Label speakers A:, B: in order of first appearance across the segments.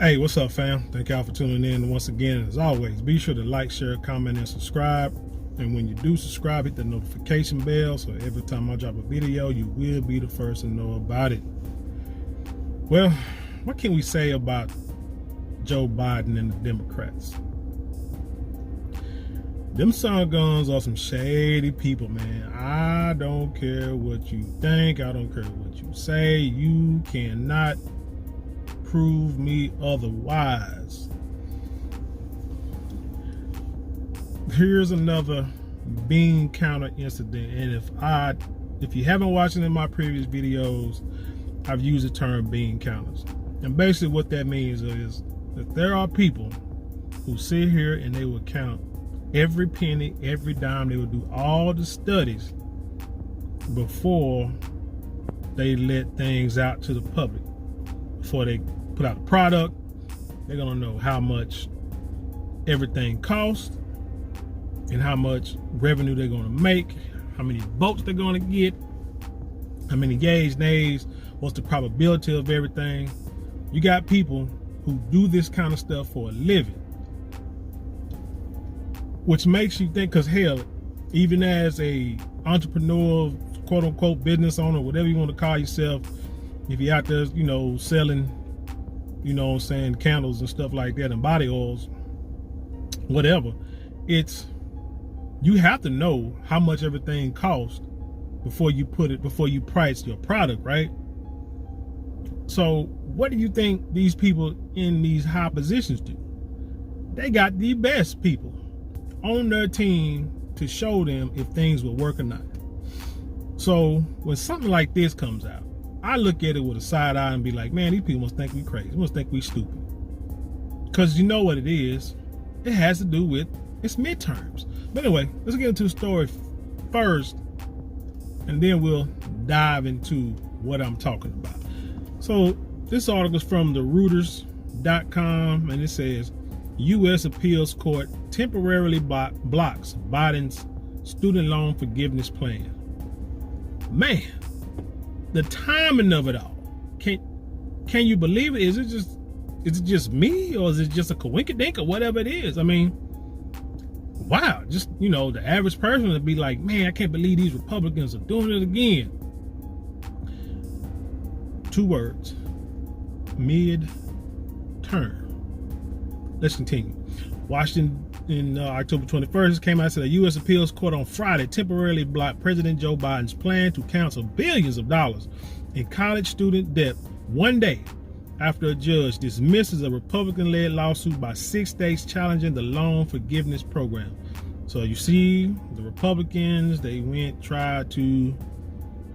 A: Hey, what's up, fam? Thank y'all for tuning in once again. As always, be sure to like, share, comment, and subscribe. And when you do subscribe, hit the notification bell so every time I drop a video, you will be the first to know about it. Well, what can we say about Joe Biden and the Democrats? Them son guns are some shady people, man. I don't care what you think. I don't care what you say. You cannot prove me otherwise. Here's another bean counter incident, and if you haven't watched it in my previous videos, I've used the term bean counters. And basically what that means is that there are people who sit here and they will count every penny, every dime. They will do all the studies before they let things out to the public. Before they put out a product, they're gonna know how much everything costs and how much revenue they're gonna make, how many votes they're gonna get, how many yays, nays, what's the probability of everything. You got people who do this kind of stuff for a living, which makes you think, because hell, even as a entrepreneur, quote unquote business owner, whatever you want to call yourself, if you're out there, selling, candles and stuff like that and body oils, whatever, you have to know how much everything costs before you price your product, right? So what do you think these people in these high positions do? They got the best people on their team to show them if things will work or not. So when something like this comes out, I look at it with a side eye and be like, man, these people must think we crazy. They must think we stupid. Because you know what it is. It has to do with it's midterms. But anyway, let's get into the story first, and then we'll dive into what I'm talking about. So this article is from the Reuters.com, and it says, U.S. appeals court temporarily blocks Biden's student loan forgiveness plan. Man, the timing of it all. Can you believe it? Is it just me, or is it just a coinkydink or whatever it is? I mean, wow, just the average person would be like, man, I can't believe these Republicans are doing it again. 2 words: mid-term. Let's continue. Washington, in October 21st, came out and said a U.S. appeals court on Friday temporarily blocked President Joe Biden's plan to cancel billions of dollars in college student debt one day after a judge dismisses a Republican-led lawsuit by 6 states challenging the loan forgiveness program. So you see, the Republicans, they tried to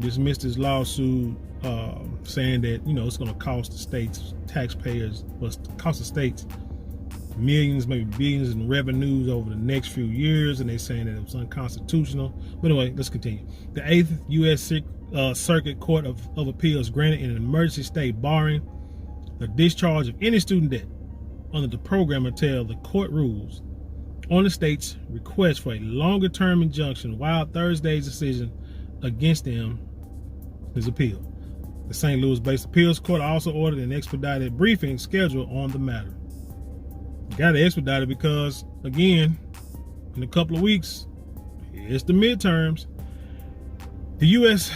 A: dismiss this lawsuit, saying that it's going to cost the states taxpayers, cost the states millions, maybe billions in revenues over the next few years, and they're saying that it was unconstitutional. But anyway, let's continue. The 8th U.S. Circuit Court of Appeals granted an emergency stay barring the discharge of any student debt under the program until the court rules on the state's request for a longer-term injunction, while Thursday's decision against them is appealed. The St. Louis-based appeals court also ordered an expedited briefing schedule on the matter. Got to expedite it because, again, in a couple of weeks, it's the midterms. The U.S.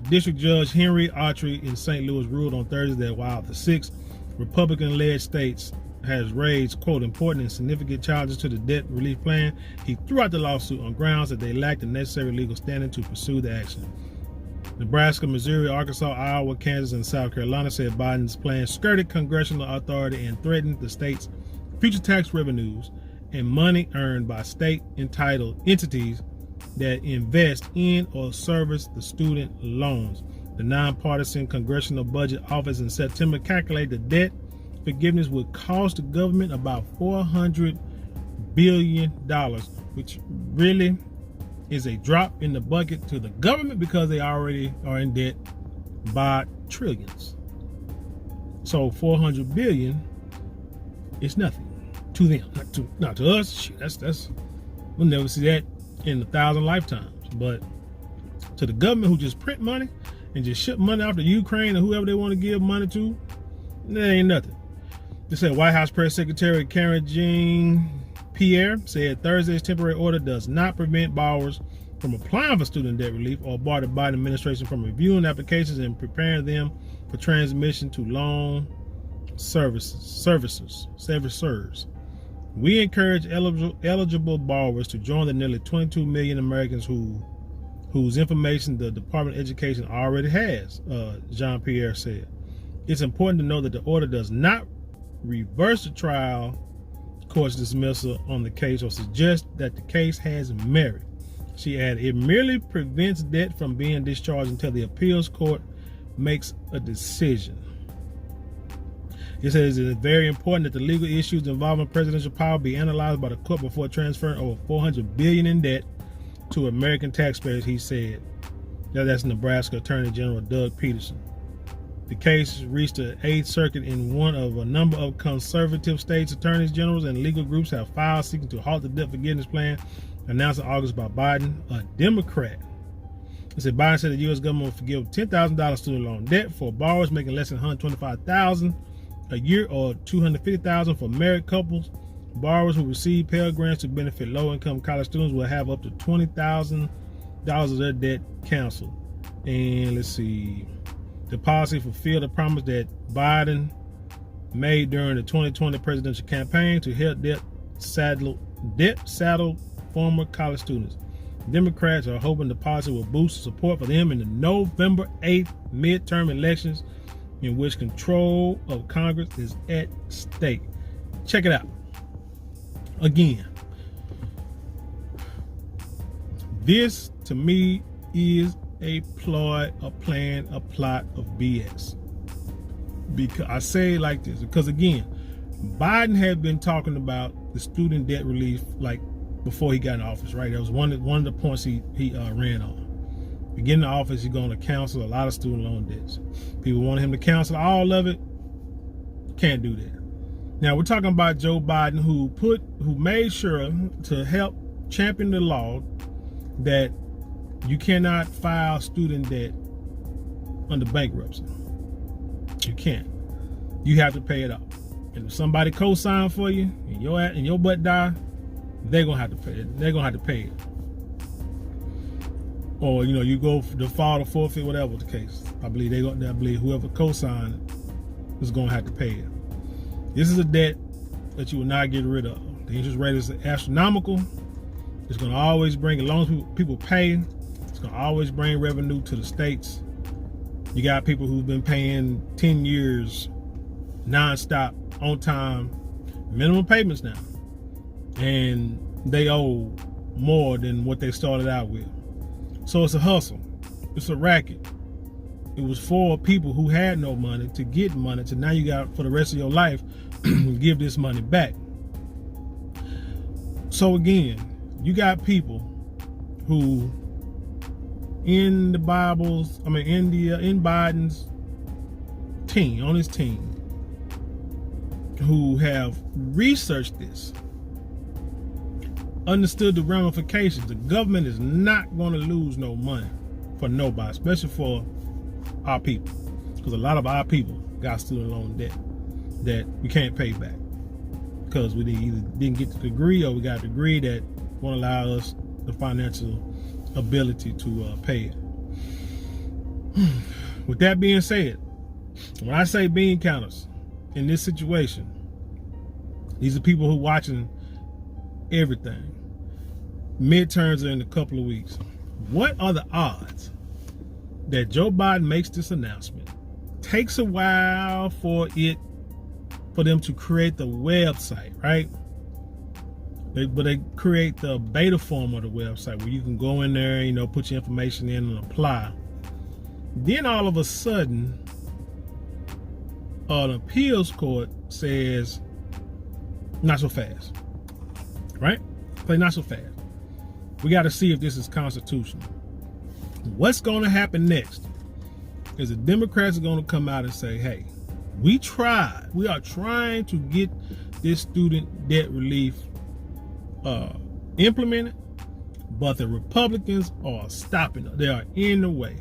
A: District Judge Henry Autry in St. Louis ruled on Thursday that while the 6 Republican-led states has raised, quote, important and significant challenges to the debt relief plan, he threw out the lawsuit on grounds that they lacked the necessary legal standing to pursue the action. Nebraska, Missouri, Arkansas, Iowa, Kansas, and South Carolina said Biden's plan skirted congressional authority and threatened the state's future tax revenues and money earned by state entitled entities that invest in or service the student loans. The nonpartisan Congressional Budget Office in September calculated the debt forgiveness would cost the government about $400 billion, which really is a drop in the bucket to the government because they already are in debt by trillions. So $400 billion is nothing to them, not to us. Shoot, that's we'll never see that in 1,000 lifetimes. But to the government, who just print money and just ship money out to Ukraine or whoever they want to give money to, that ain't nothing. They said White House Press Secretary Karen Jean-Pierre said Thursday's temporary order does not prevent borrowers from applying for student debt relief or bar the Biden administration from reviewing applications and preparing them for transmission to loan servicers. We encourage eligible borrowers to join the nearly 22 million Americans whose information the Department of Education already has, Jean-Pierre said. It's important to know that the order does not reverse the trial court's dismissal on the case or suggest that the case has merit. She added, it merely prevents debt from being discharged until the appeals court makes a decision. It says it is very important that the legal issues involving presidential power be analyzed by the court before transferring over $400 billion in debt to American taxpayers, he said. Now that's Nebraska Attorney General Doug Peterson. The case reached the 8th Circuit in one of a number of conservative states' attorneys generals and legal groups have filed seeking to halt the debt forgiveness plan announced in August by Biden, a Democrat. It said Biden said the U.S. government will forgive $10,000 student loan debt for borrowers making less than $125,000 a year or $250,000 for married couples. Borrowers who receive Pell Grants to benefit low-income college students will have up to $20,000 of their debt canceled. And let's see. The policy fulfilled the promise that Biden made during the 2020 presidential campaign to help debt-saddled former college students. Democrats are hoping the policy will boost support for them in the November 8th midterm elections, in which control of Congress is at stake. Check it out. Again, this to me is a ploy, a plan, a plot of BS. Because I say it like this, because again, Biden had been talking about the student debt relief like before he got in office, right? That was one of the points he ran on. Beginning of office, he's going to cancel a lot of student loan debts. People want him to cancel all of it. Can't do that. Now we're talking about Joe Biden, who made sure to help champion the law that you cannot file student debt under bankruptcy. You can't. You have to pay it off. And if somebody co-sign for you and your butt die, they're gonna have to pay it. They're gonna have to pay it. Or you go for default or forfeit, whatever the case. I believe whoever co-signed is gonna have to pay it. This is a debt that you will not get rid of. The interest rate is astronomical. It's gonna always bring, as long as people pay, it's gonna always bring revenue to the states. You got people who've been paying 10 years nonstop, on time, minimum payments now. And they owe more than what they started out with. So it's a hustle. It's a racket. It was for people who had no money to get money to now you got for the rest of your life give this money back. So again, you got people who in Biden's team, on his team, who have researched this, understood the ramifications. The government is not going to lose no money for nobody, especially for our people, because a lot of our people got student loan debt that we can't pay back because we either didn't get the degree or we got a degree that won't allow us the financial ability to pay it. With that being said, when I say bean counters in this situation, these are people who watching everything. Midterms are in a couple of weeks. What are the odds that Joe Biden makes this announcement? Takes a while for them to create the website, right? But they create the beta form of the website where you can go in there, put your information in and apply. Then all of a sudden, an appeals court says, not so fast, right? Play not so fast. We got to see if this is constitutional. What's going to happen next is the Democrats are going to come out and say, hey, we are trying to get this student debt relief implemented, but the Republicans are stopping it. They are in the way.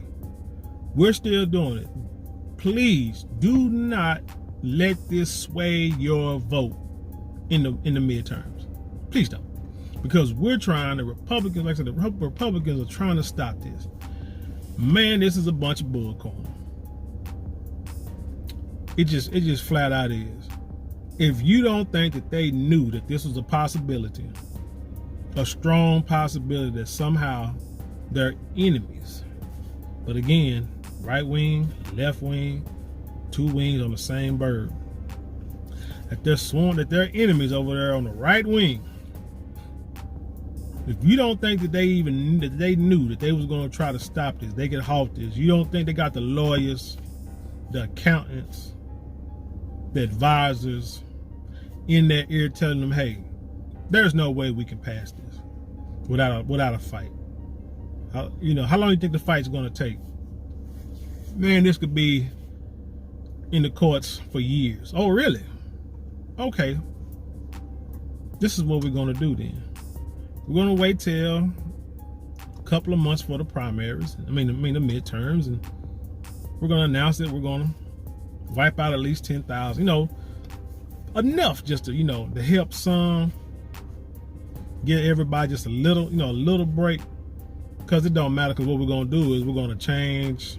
A: We're still doing it. Please do not let this sway your vote in the midterms. Please don't. Because we're trying, the Republicans, like I said, the Republicans are trying to stop this. Man, this is a bunch of bullcorn. It just flat out is. If you don't think that they knew that this was a possibility, a strong possibility that somehow they're enemies. But again, right wing, left wing, two wings on the same bird. That they're sworn that they're enemies over there on the right wing. If you don't think that they knew that they was going to try to stop this, they could halt this. You don't think they got the lawyers, the accountants, the advisors in their ear telling them, hey, there's no way we can pass this without a fight. How long do you think the fight's going to take? Man, this could be in the courts for years. Oh, really? Okay. This is what we're going to do then. We're going to wait till a couple of months for the primaries. I mean the midterms, and we're going to announce that we're going to wipe out at least 10,000. Enough just to to help some, give everybody just a little break, because it don't matter. Because what we're going to do is we're going to change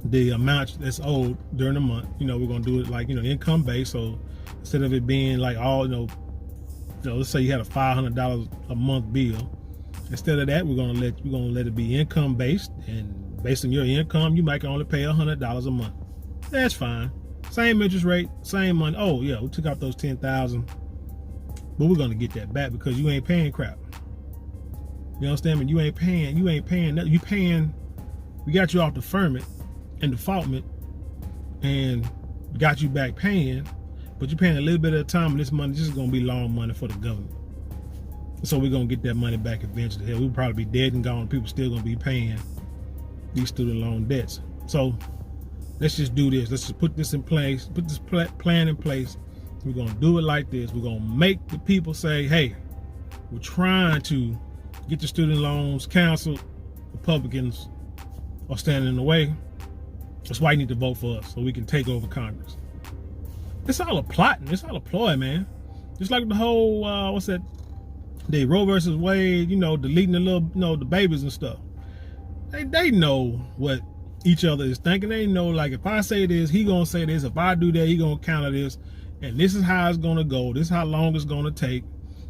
A: the amount that's owed during the month. We're going to do it like income based. So instead of it being like all let's say you had a $500 a month bill. Instead of that, we're gonna let it be income based, and based on your income, you might only pay $100 a month. That's fine. Same interest rate, same money. Oh yeah, we took out those 10,000, but we're gonna get that back because you ain't paying crap. You understand me? You ain't paying nothing. You paying. We got you off deferment and defaultment, and got you back paying. But you're paying a little bit at a time, and this money just is going to be long money for the government. So we're going to get that money back eventually. Hell, we'll probably be dead and gone. People still going to be paying these student loan debts. So let's just do this. Let's just put this in place, put this plan in place. We're going to do it like this. We're going to make the people say, hey, we're trying to get the student loans canceled. Republicans are standing in the way. That's why you need to vote for us so we can take over Congress. It's all a plotting. It's all a ploy, man. Just like the whole, the Roe versus Wade, deleting the little, the babies and stuff. They know what each other is thinking. They know, like, if I say this, he gonna say this. If I do that, he gonna counter this. And this is how it's gonna go. This is how long it's gonna take.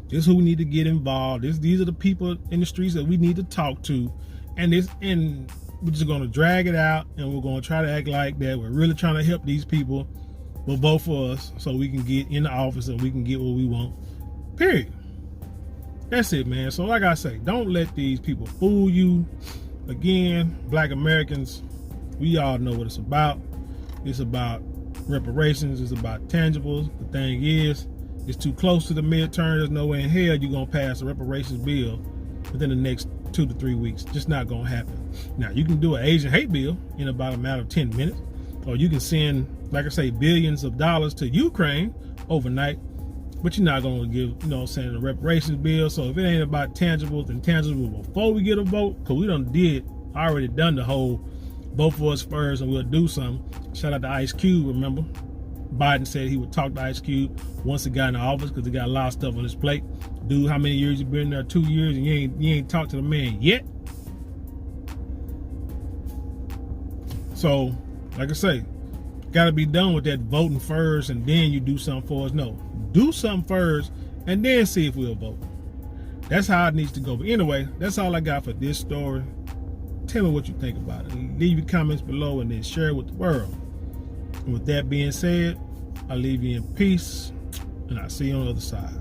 A: This is who we need to get involved. These are the people in the streets that we need to talk to. And we're just gonna drag it out, and we're gonna try to act like that we're really trying to help these people. Will vote for us so we can get in the office and we can get what we want. Period. That's it, man. So like I say, don't let these people fool you. Again, Black Americans, we all know what it's about. It's about reparations. It's about tangibles. The thing is, it's too close to the midterm. There's no way in hell you're going to pass a reparations bill within the next 2 to 3 weeks. Just not going to happen. Now, you can do an Asian hate bill in about a matter of 10 minutes. Or you can send, like I say, billions of dollars to Ukraine overnight, but you're not going to give, a reparations bill. So if it ain't about tangibles and tangibles before we get a vote, because we already done the whole vote for us first and we'll do something. Shout out to Ice Cube, remember? Biden said he would talk to Ice Cube once he got in the office because he got a lot of stuff on his plate. Dude, how many years you been there? 2 years, and you ain't talked to the man yet? So, like I say, got to be done with that voting first and then you do something for us. No, do something first and then see if we'll vote. That's how it needs to go. But anyway, that's all I got for this story. Tell me what you think about it. Leave your comments below and then share it with the world. And with that being said, I'll leave you in peace and I'll see you on the other side.